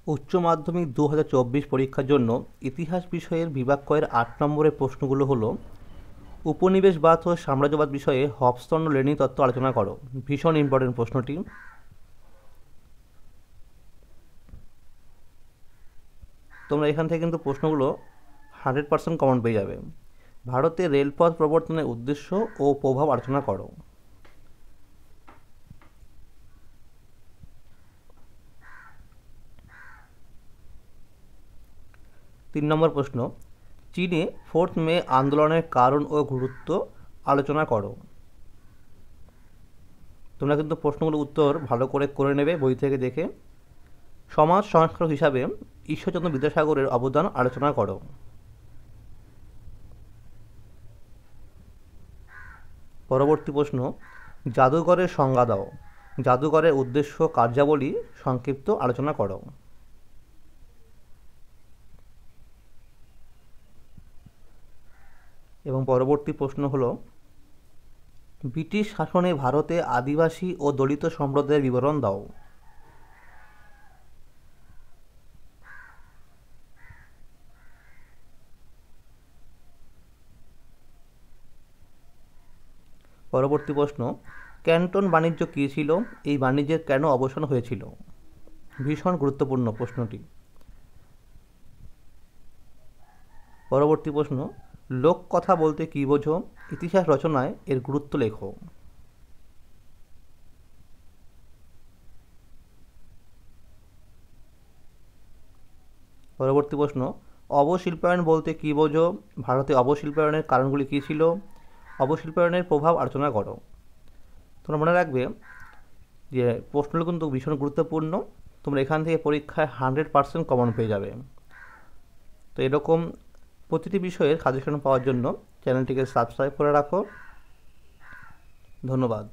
উচ্চ মাধ্যমিক 2024 পরীক্ষার জন্য ইতিহাস বিষয়ের বিভাগ কয়ের 8 নম্বরের প্রশ্নগুলো হলো: উপনিবেশবাদ ও সাম্রাজ্যবাদ বিষয়ে হবসন ও লেনিন তত্ত্ব আলোচনা করো। ভীষণ ইম্পর্টেন্ট প্রশ্নটি। তোমরা এখান থেকে কিন্তু প্রশ্নগুলো 100% কমন পেয়ে যাবে। ভারতে রেলপথ প্রবর্তনের উদ্দেশ্য ও প্রভাব আলোচনা করো। তিন নম্বর প্রশ্ন: চীনে 4th মে আন্দোলনের কারণ ও গুরুত্ব আলোচনা করো। তোমরা কিন্তু প্রশ্নগুলোর উত্তর ভালো করে নেবে বই থেকে দেখে। সমাজ সংস্কারক হিসাবে ঈশ্বরচন্দ্র বিদ্যাসাগরের অবদান আলোচনা করো। পরবর্তী প্রশ্ন: জাদুঘরের সংজ্ঞা দাও। জাদুঘরের উদ্দেশ্য, কার্যাবলী সংক্ষিপ্ত আলোচনা করো। এবং পরবর্তী প্রশ্ন হলো: ব্রিটিশ শাসনে ভারতে আদিবাসী ও দলিত সম্প্রদায়ের বিবরণ দাও। পরবর্তী প্রশ্ন: ক্যান্টন বাণিজ্য কী ছিল? এই বাণিজ্যের কেন অবসান হয়েছিল? ভীষণ গুরুত্বপূর্ণ প্রশ্নটি। পরবর্তী প্রশ্ন: লোককথা বলতে কী বোঝো? ইতিহাস রচনায় এর গুরুত্ব লেখো। পরবর্তী প্রশ্ন: অবশিল্পায়ন বলতে কী বোঝো? ভারতে অবশিল্পায়নের কারণগুলি কী ছিল? অবশিল্পায়নের প্রভাব আলোচনা করো। তোমরা মনে রাখবে যে প্রশ্নগুলো কিন্তু ভীষণ গুরুত্বপূর্ণ। তোমরা এখান থেকে পরীক্ষায় 100% কমন পেয়ে যাবে। তো এরকম প্রতিটি বিষয়ের সাজেশন পাওয়ার জন্য চ্যানেলটিকে সাবস্ক্রাইব করে রাখো। ধন্যবাদ।